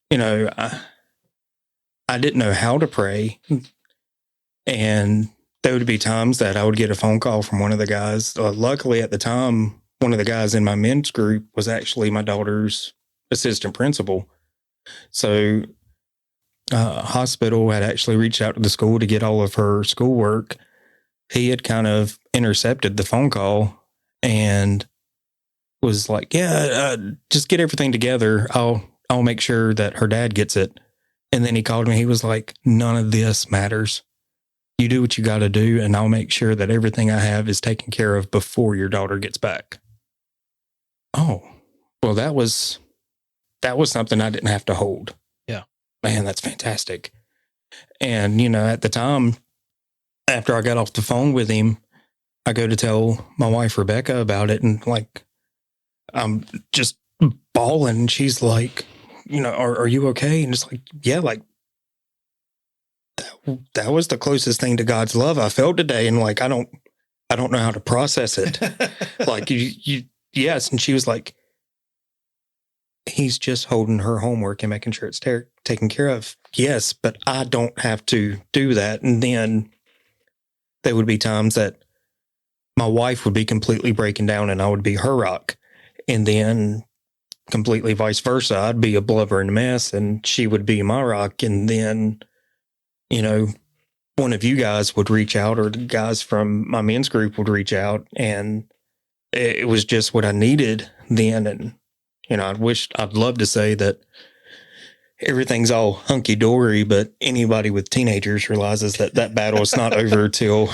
I didn't know how to pray. And there would be times that I would get a phone call from one of the guys. Luckily, at the time, one of the guys in my men's group was actually my daughter's assistant principal. So hospital had actually reached out to the school to get all of her schoolwork. He had kind of intercepted the phone call and was like, just get everything together. I'll make sure that her dad gets it. And then he called me. He was like, none of this matters. You do what you got to do, and I'll make sure that everything I have is taken care of before your daughter gets back. Oh, well, that was something I didn't have to hold. Yeah. Man, that's fantastic. And, at the time, after I got off the phone with him, I go to tell my wife, Rebecca, about it. And I'm just bawling. And she's like, are you okay? And it's like, yeah, that was the closest thing to God's love I felt today. And I don't know how to process it. Yes. And she was like, he's just holding her homework and making sure it's taken care of. Yes, but I don't have to do that. And then there would be times that my wife would be completely breaking down and I would be her rock. And then completely vice versa. I'd be a blubbering mess and she would be my rock. And then, one of you guys would reach out, or the guys from my men's group would reach out, and it was just what I needed then. And, I'd love to say that everything's all hunky dory, but anybody with teenagers realizes that battle is not over till,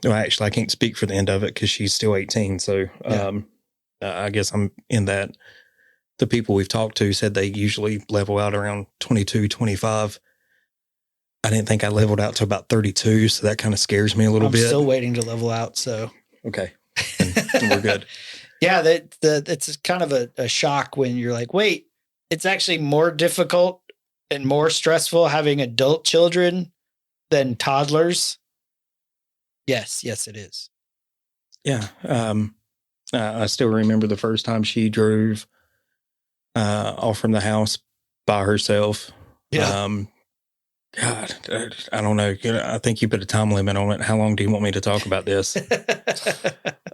actually I can't speak for the end of it because she's still 18. So, I guess I'm in that. The people we've talked to said they usually level out around 22, 25. I didn't think I leveled out to about 32. So that kind of scares me a little bit. I'm still waiting to level out. So, okay. And we're good. Yeah. It's kind of a shock when you're like, wait, it's actually more difficult and more stressful having adult children than toddlers. Yes, it is. Yeah. I still remember the first time she drove off from the house by herself. Yeah. God, I don't know. I think you put a time limit on it. How long do you want me to talk about this?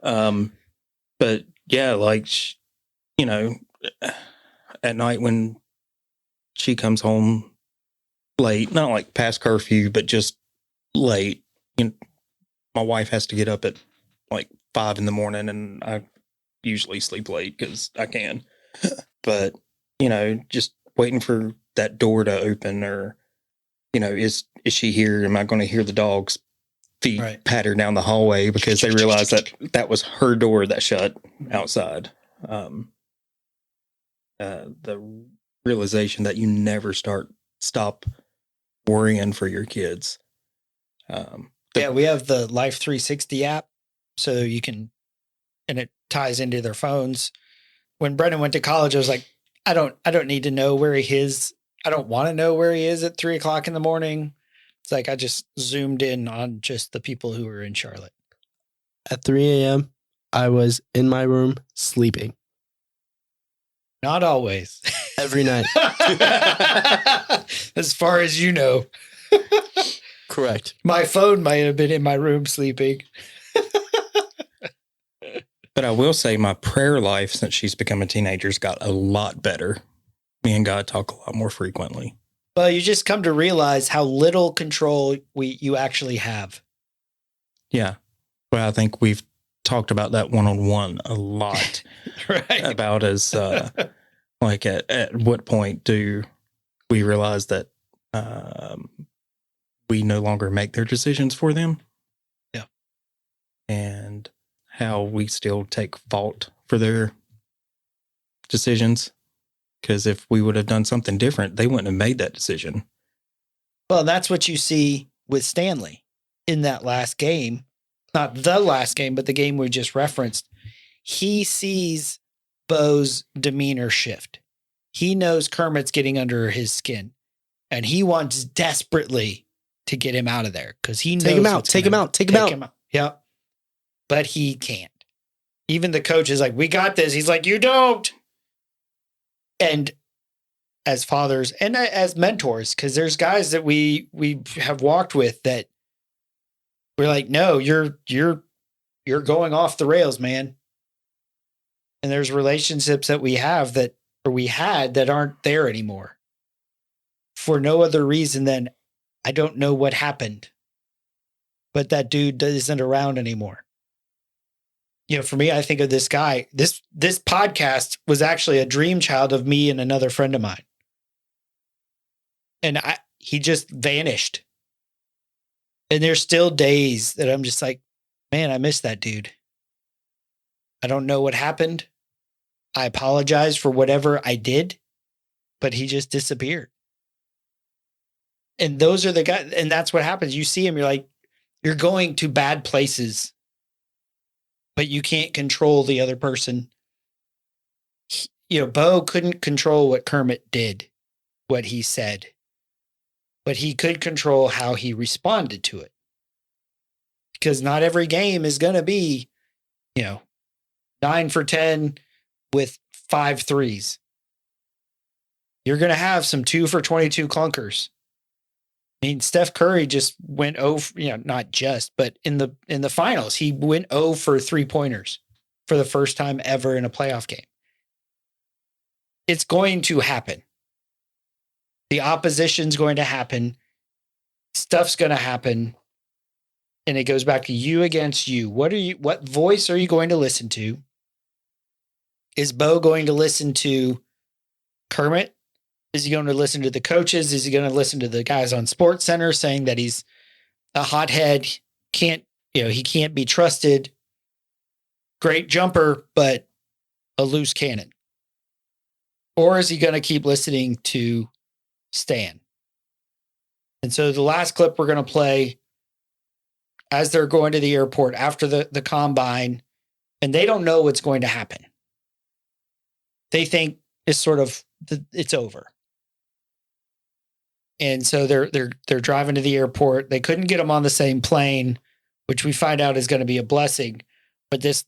But yeah, at night when she comes home late, not past curfew, but just late, my wife has to get up at 5 a.m, and I usually sleep late because I can. But, just waiting for that door to open, or, is she here? Am I going to hear the dog's feet patter down the hallway because they realized that was her door that shut outside. The realization that you never stop worrying for your kids. We have the Life 360 app, so you can, and it ties into their phones. When Brendan went to college, I was like, I don't need to know where he is. I don't want to know where he is at 3 o'clock in the morning. It's like, I just zoomed in on just the people who were in Charlotte. At 3 a.m., I was in my room sleeping Not always. every night. As far as you know. Correct. My phone might have been in my room sleeping. But I will say my prayer life since she's become a teenager has got a lot better. Me and God talk a lot more frequently. Well, you just come to realize how little control you actually have. Yeah. Well, I think we've talked about that one-on-one a lot. Right. About as like at what point do we realize that we no longer make their decisions for them? Yeah. And how we still take fault for their decisions. Because if we would have done something different, they wouldn't have made that decision. Well, that's what you see with Stanley in that last game. Not the last game, but the game we just referenced. He sees Bo's demeanor shift. He knows Kermit's getting under his skin. And he wants desperately to get him out of there because he knows. Take him out. Take him out. Take him out. Yeah. But he can't. Even the coach is like, we got this. He's like, you don't. And as fathers and as mentors, because there's guys that we have walked with that we're like, no, you're going off the rails, man. And there's relationships that we have that, or we had, that aren't there anymore for no other reason than I don't know what happened, but that dude isn't around anymore. You know, for me, I think of this guy. This podcast was actually a dream child of me and another friend of mine. And he just vanished. And there's still days that I'm just like, man, I miss that dude. I don't know what happened. I apologize for whatever I did, but he just disappeared. And those are the guys, and that's what happens. You see him, you're like, you're going to bad places, but you can't control the other person. You know, Bo couldn't control what Kermit did, what he said, but he could control how he responded to it. Because not every game is going to be, 9 for 10 with 5 threes. You're going to have some 2 for 22 clunkers. I mean, Steph Curry just went 0, not just, but in the finals, he went 0 for 3-pointers for the first time ever in a playoff game. It's going to happen. The opposition's going to happen. Stuff's going to happen. And it goes back to you against you. What voice are you going to listen to? Is Bo going to listen to Kermit? Is he going to listen to the coaches? Is he going to listen to the guys on Sports Center saying that he's a hothead? He can't be trusted. Great jumper, but a loose cannon. Or is he going to keep listening to Stan? And so the last clip we're going to play as they're going to the airport after the combine, and they don't know what's going to happen. They think it's it's over. And so they're driving to the airport. They couldn't get them on the same plane, which we find out is going to be a blessing. But this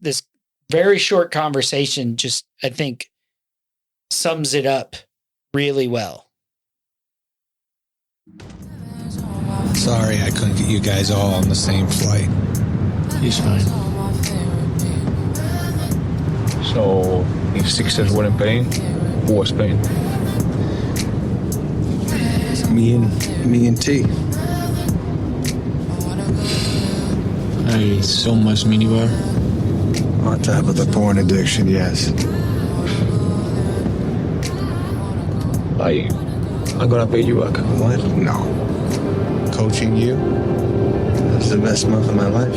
very short conversation just, I think, sums it up really well. Sorry I couldn't get you guys all on the same flight. He's fine. So, if Sixers weren't paying, who was paying? Me and T. I so much minibar. On top of the porn addiction, yes. I'm gonna pay you back. What? No. Coaching you? This is the best month of my life.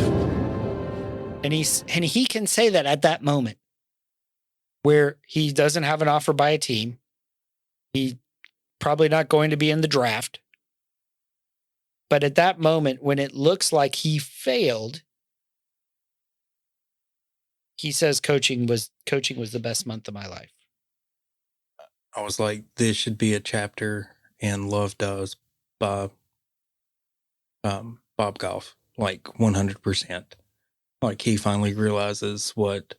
And he can say that at that moment where he doesn't have an offer by a team. He probably not going to be in the draft. But at that moment, when it looks like he failed, he says coaching was the best month of my life. I was like, this should be a chapter in Love Does by Bob Goff, like 100%. like he finally realizes what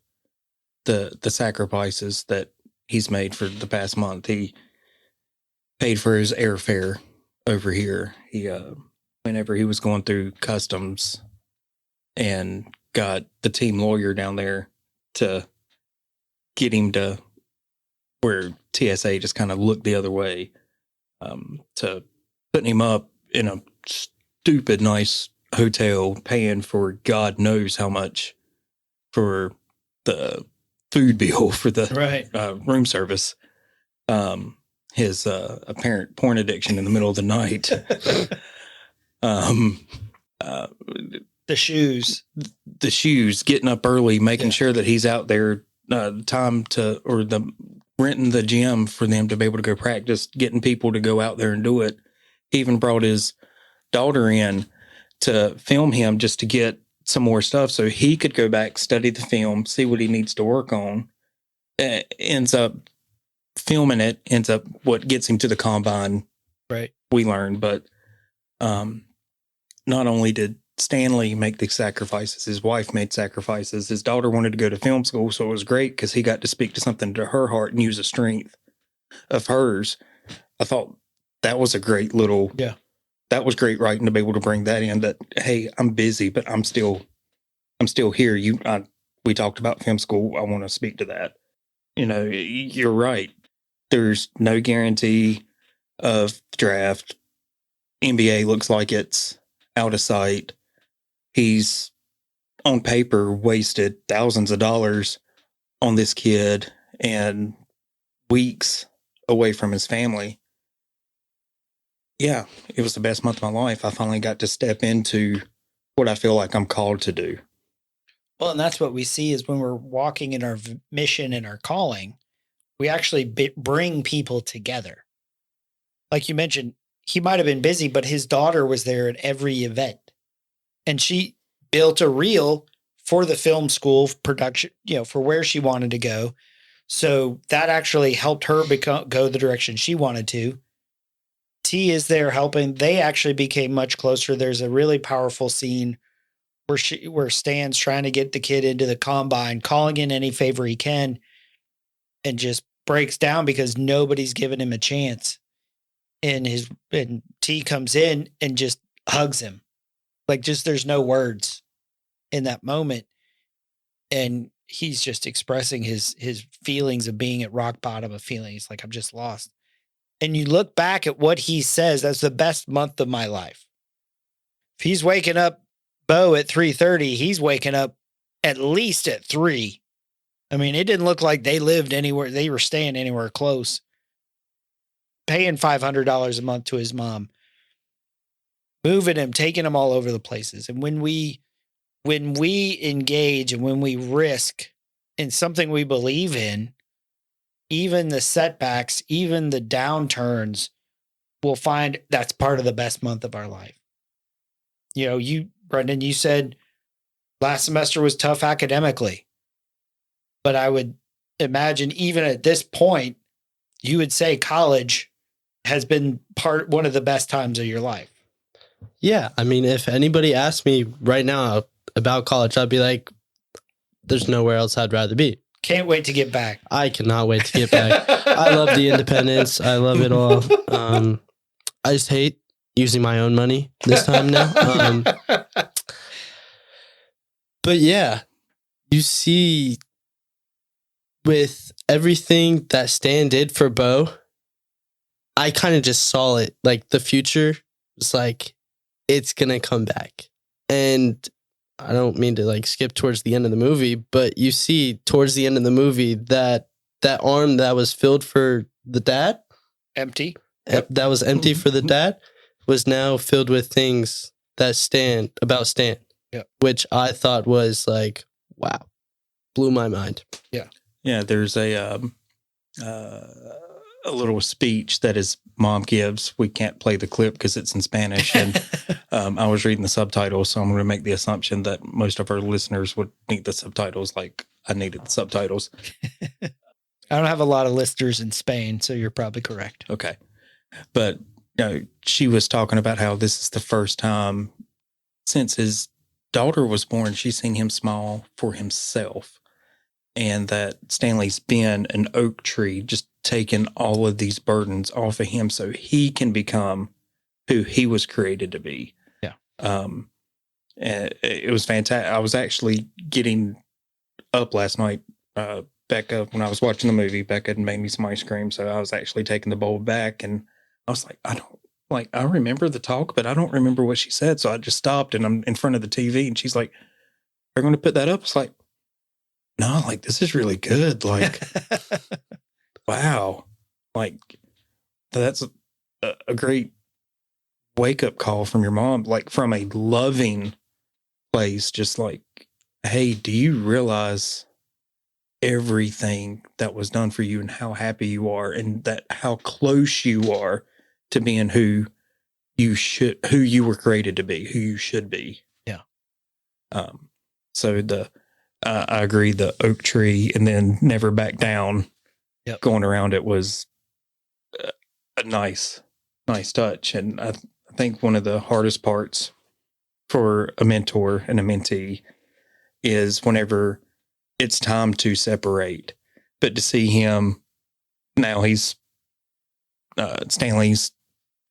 the sacrifices that he's made for the past month. He paid for his airfare over here. He whenever he was going through customs and got the team lawyer down there to get him to where TSA just kind of looked the other way, to putting him up in a stupid nice hotel, paying for God knows how much for the food bill for the room service. His apparent porn addiction in the middle of the night. The shoes, getting up early, making sure that he's out there, renting the gym for them to be able to go practice, getting people to go out there and do it. He even brought his daughter in to film him just to get some more stuff so he could go back, study the film, see what he needs to work on. Ends up filming it, ends up what gets him to the combine. Right. We learned, but not only did Stanley make the sacrifices, his wife made sacrifices. His daughter wanted to go to film school, so it was great because he got to speak to something to her heart and use a strength of hers. I thought that was a great little, that was great writing to be able to bring that in. That, hey, I'm busy, but I'm still here. We talked about film school. I want to speak to that. You're right. There's no guarantee of draft. NBA looks like it's out of sight. He's on paper wasted thousands of dollars on this kid and weeks away from his family. Yeah, it was the best month of my life. I finally got to step into what I feel like I'm called to do. Well, and that's what we see is when we're walking in our mission and our calling, we actually bring people together. Like you mentioned, he might have been busy, but his daughter was there at every event. And she built a reel for the film school production, for where she wanted to go. So that actually helped her go the direction she wanted to. T is there helping. They actually became much closer. There's a really powerful scene where Stan's trying to get the kid into the combine, calling in any favor he can, and just breaks down because nobody's giving him a chance. And T comes in and just hugs him. Like, just there's no words in that moment. And he's just expressing his feelings of being at rock bottom of feeling. He's like, I'm just lost. And you look back at what he says, that's the best month of my life. If he's waking up Bo at 3:30, he's waking up at least at 3. I mean, it didn't look like they lived anywhere. They were staying anywhere close. Paying $500 a month to his mom. Moving him, taking him all over the places. And when we engage and when we risk in something we believe in, even the setbacks, even the downturns, we'll find that's part of the best month of our life. Brendan, you said last semester was tough academically, but I would imagine even at this point, you would say college has been one of the best times of your life. Yeah. I mean, if anybody asked me right now about college, I'd be like, there's nowhere else I'd rather be. Can't wait to get back. I cannot wait to get back. I love the independence. I love it all. I just hate using my own money this time now. But yeah, you see with everything that Stan did for Bo, I kind of just saw it. Like the future was like, it's going to come back. And I don't mean to skip towards the end of the movie, but you see towards the end of the movie that arm that was filled for the dad, empty, that was empty for the dad, was now filled with things about Stan, which I thought was like, wow, blew my mind. Yeah. There's a little speech that his mom gives. We can't play the clip because it's in Spanish, and I was reading the subtitles, so I'm going to make the assumption that most of our listeners would need the subtitles like I needed the subtitles. I don't have a lot of listeners in Spain, so you're probably correct. Okay. But she was talking about how this is the first time since his daughter was born, she's seen him smile for himself. And that Stanley's been an oak tree, just taking all of these burdens off of him so he can become who he was created to be. Yeah. And it was fantastic. I was actually getting up last night. Becca, when I was watching the movie, Becca had made me some ice cream. So I was actually taking the bowl back, and I was like, I remember the talk, but I don't remember what she said. So I just stopped, and I'm in front of the TV, and she's like, "They're going to put that up?" It's like, no, like, this is really good. Like, wow. Like, that's a great wake up call from your mom, like from a loving place. Just like, hey, do you realize everything that was done for you and how happy you are, and that how close you are to being who you were created to be, who you should be. Yeah. So I agree, the oak tree and then never back down. Yep. Going around it was a nice touch. And I think one of the hardest parts for a mentor and a mentee is whenever it's time to separate, but to see him now, Stanley's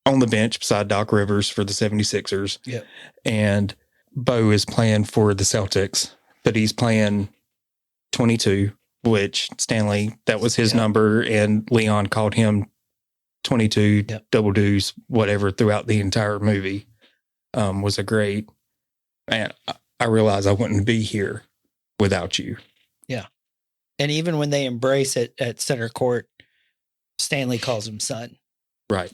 on the bench beside Doc Rivers for the 76ers. Yep. And Bo is playing for the Celtics, but he's playing 22, which Stanley, that was his number. And Leon called him 22, double deuce, whatever, throughout the entire movie. Was a great, man, I realized I wouldn't be here without you. Yeah. And even when they embrace it at center court, Stanley calls him son. Right.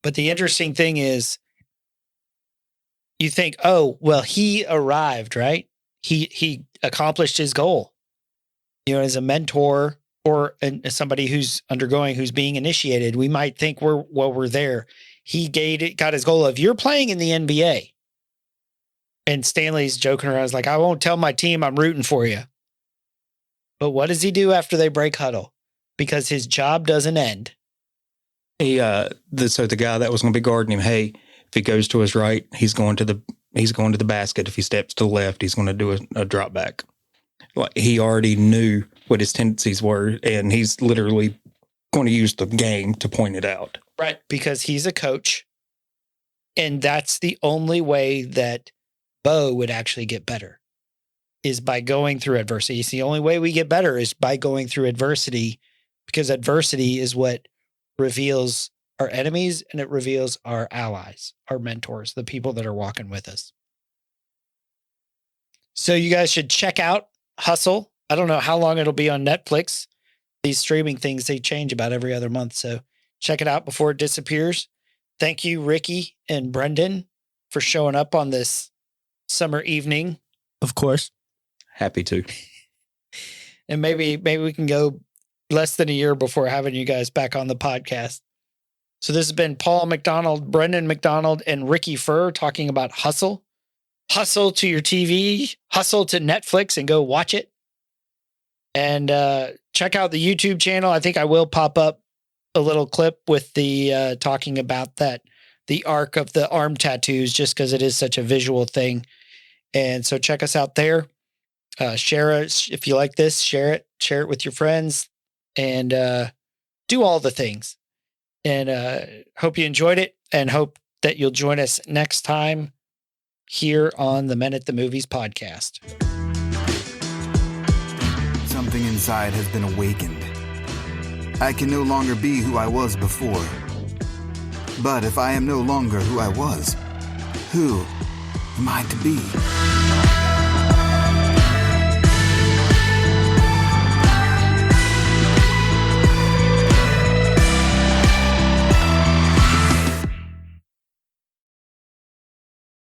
But the interesting thing is, you think, oh, well, he arrived, right? He accomplished his goal. You know, as a mentor or as somebody who's being initiated, we might think we're there. He got his goal of, you're playing in the NBA. And Stanley's joking around, like, I won't tell my team I'm rooting for you. But what does he do after they break huddle? Because his job doesn't end. So the guy that was going to be guarding him, hey, if he goes to his right, he's going to the basket. If he steps to the left, he's going to do a drop back. Like, he already knew what his tendencies were, and he's literally going to use the game to point it out. Right, because he's a coach, and that's the only way that Bo would actually get better, is by going through adversity. It's the only way we get better is by going through adversity, because adversity is what reveals our enemies, and it reveals our allies, our mentors, the people that are walking with us. So you guys should check out Hustle. I don't know how long it'll be on Netflix. These streaming things, they change about every other month. So check it out before it disappears. Thank you, Ricky and Brendan, for showing up on this summer evening. Of course. Happy to. And maybe we can go less than a year before having you guys back on the podcast. So this has been Paul McDonald, Brendan McDonald, and Ricky Furr talking about Hustle. Hustle to your TV, hustle to Netflix and go watch it. And check out the YouTube channel. I think I will pop up a little clip with the talking about the arc of the arm tattoos, just because it is such a visual thing. And so check us out there. Share it. If you like this, share it with your friends, and do all the things. And hope you enjoyed it, and hope that you'll join us next time here on the Men at the Movies podcast. Something inside has been awakened. I can no longer be who I was before. But if I am no longer who I was, who am I to be?